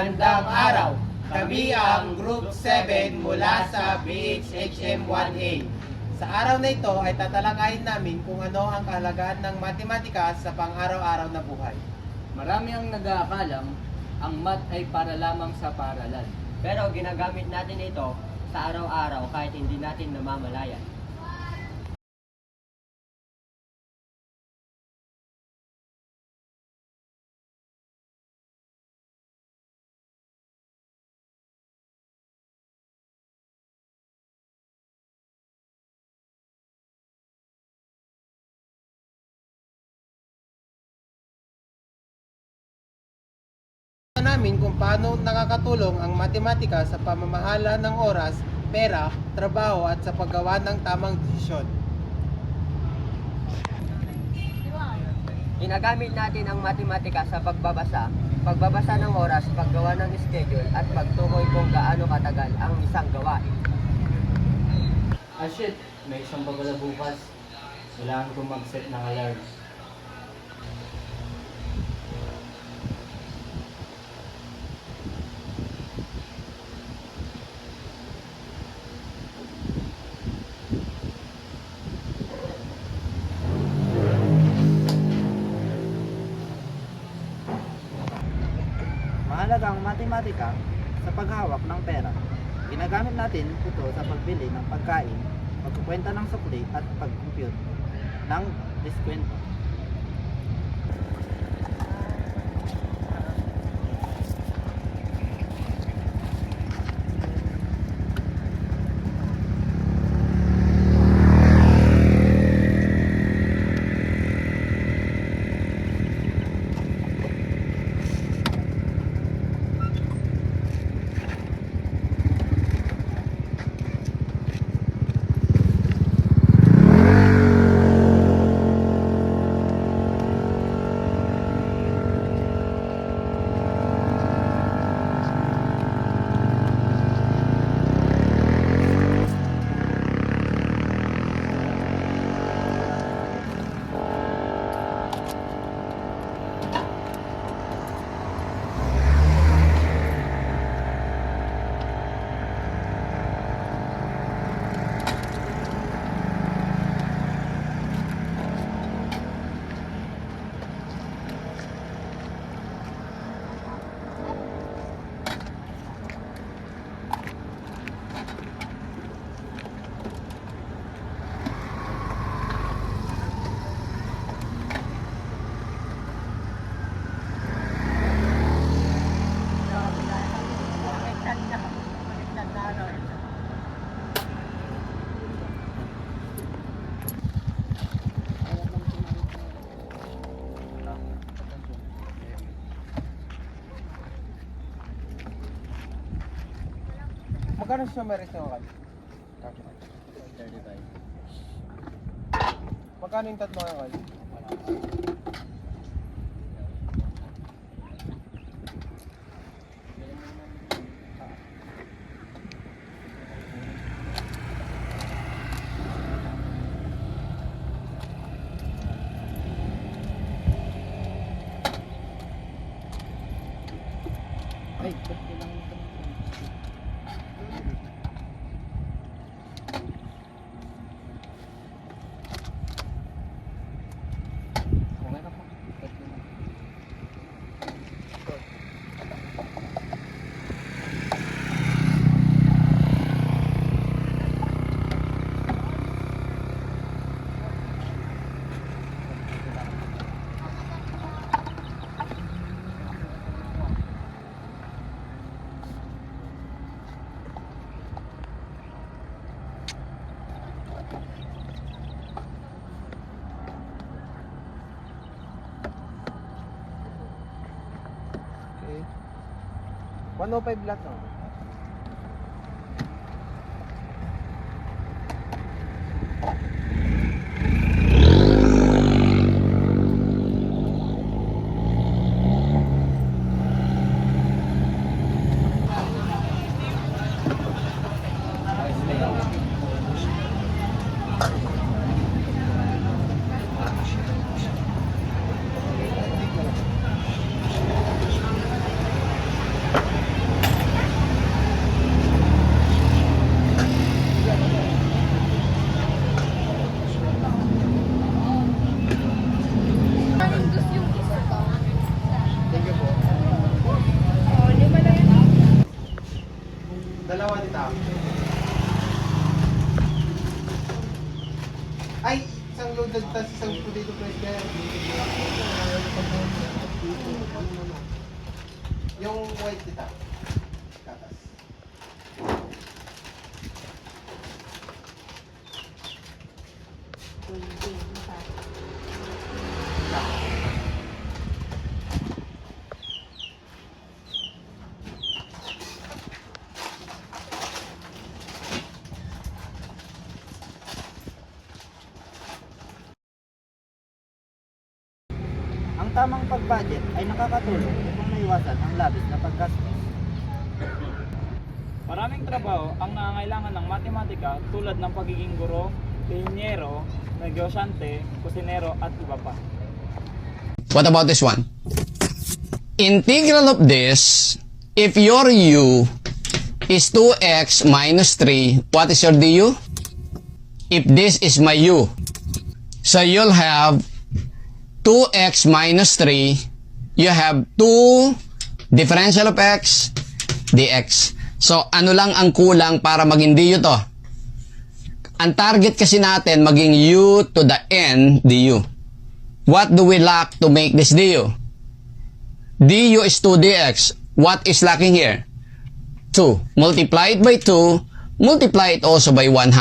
Magandang araw! Kami ang Group 7 mula sa BHHM 1A. Sa araw na ito ay tatalakayin namin kung ano ang kahalagahan ng matematika sa pang-araw-araw na buhay. Marami ang nag-aakalang ang math ay para lamang sa paaralan. Pero ginagamit natin ito sa araw-araw kahit hindi natin namamalayan. Namin kung paano nakakatulong ang matematika sa pamamahala ng oras, pera, trabaho at sa paggawa ng tamang desisyon. Ginagamit natin ang matematika sa pagbabasa ng oras, paggawa ng schedule at pagtukoy kung gaano katagal ang isang gawain. Ah shit, may isang babala bukas. Kailangan ko mag-set ng alarm. Mahalaga ang matematika sa paghawak ng pera. Ginagamit natin ito sa pagbili ng pagkain, pagkukwenta ng sukli at pag-compute ng diskwento. Magkano siya meron siya mga 35. Magkano yung tatlo nga kayo? Ay, ba't kailangan ito? Okay na po. Ba't yun? Okay. 105 lahat no? tas isang potato fries kaya. Yung white kita. Katas. Ang tamang pag-budget ay nakakatulong upang maiwasan ang labis na paggastos. Maraming trabaho ang nangangailangan ng matematika tulad ng pagiging guro, linyero, negosyante, kusinero at iba pa. What about this one? Integral of this, if your u is 2x minus 3, what is your du? If this is my u, so you'll have 2x minus 3, you have 2 differential of x dx. So, ano lang ang kulang para maging du to? Ang target kasi natin maging u to the n du. What do we lack to make this du? Du is 2 dx. What is lacking here? 2. Multiply it by 2. Multiply it also by 1/2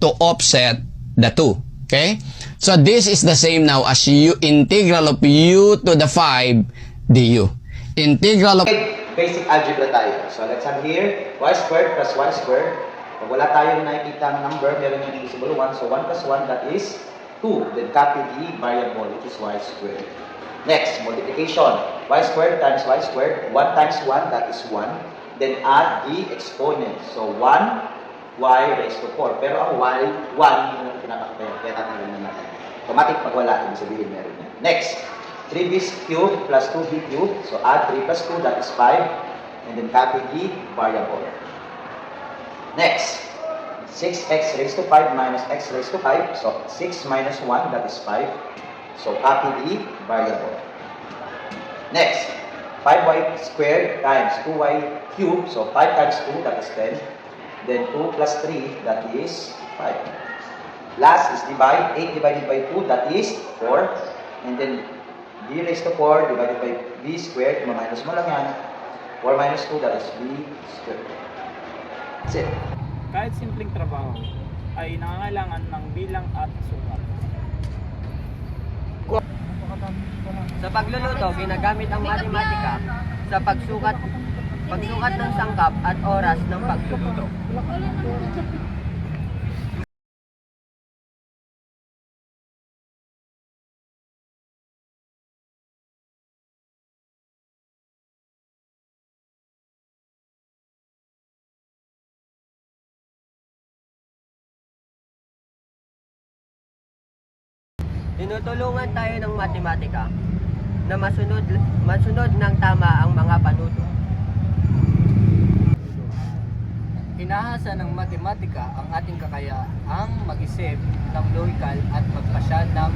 to offset the 2. Okay? So, this is the same now as u integral of u to the 5 du. Integral of... Basic algebra tayo. So let's have here, y squared plus y squared. Pag wala tayong nakikita ng number, meron yung divisible 1. So 1 plus 1, that is 2. Then copy the variable, which is y squared. Next, multiplication. Y squared times y squared. 1 times 1, that is 1. Then add the exponent. So 1y raised to 4. Pero ang y, 1, hindi natin pinapakita. Kaya tatanggalin na natin. Automatic pag wala, ibig sabihin meron yan. Next, 3b cubed plus 2b cubed. So add 3 plus 2, that is 5. And then copy the variable. Next, 6x raised to 5 minus x raised to 5. So 6 minus 1, that is 5. So copy the variable. Next, 5y squared times 2y cubed. So 5 times 2, that is 10. Then 2 plus 3, that is 5. Last is divide. 8 divided by 2, that is 4. And then b raised to 4 divided by b squared, minus mo lang yan. 4 minus 2, that is b squared. That's it. Kahit simpleng trabaho ay nangangailangan ng bilang at sukat. Sa pagluluto, ginagamit ang matematika sa pagsukat ng sangkap at oras ng pagluluto. Tinutulungan tayo ng matematika na masunod ng tama ang mga panuto. Hinahasa ng matematika ang ating kakayaang mag-isip ng logical at magpasya ng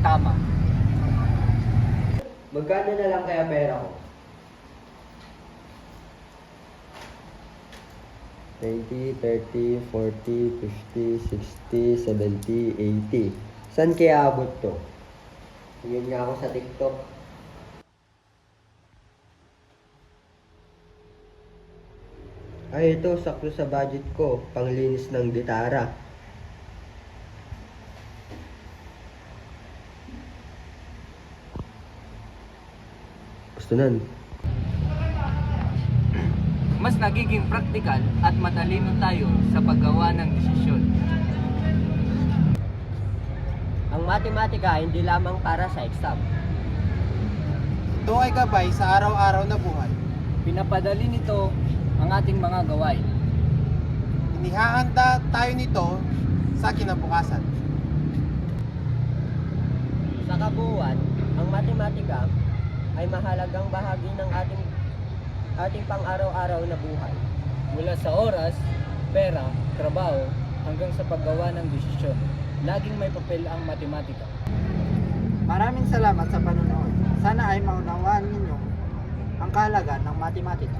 tama. Magkano na lang kaya pera ko? 20, 30, 40, 50, 60, 70, 80. Saan kaya abot to? Tingin nga ako sa TikTok. Ay, ito, sakto sa budget ko. Panglinis ng gitara. Gusto nun. Mas nagiging praktikal at matalino tayo sa paggawa ng desisyon. Ang matematika hindi lamang para sa exam. Ito ay gabay sa araw-araw na buhay. Pinapadali nito ang ating mga gawain. Inihahanda tayo nito sa kinabukasan. Sa kabuuan, ang matematika ay mahalagang bahagi ng ating pang-araw-araw na buhay. Mula sa oras, pera, trabaho, hanggang sa paggawa ng desisyon. Laging may papel ang matematika. Maraming salamat sa panonood. Sana ay maunawaan ninyo ang kahalagan ng matematika.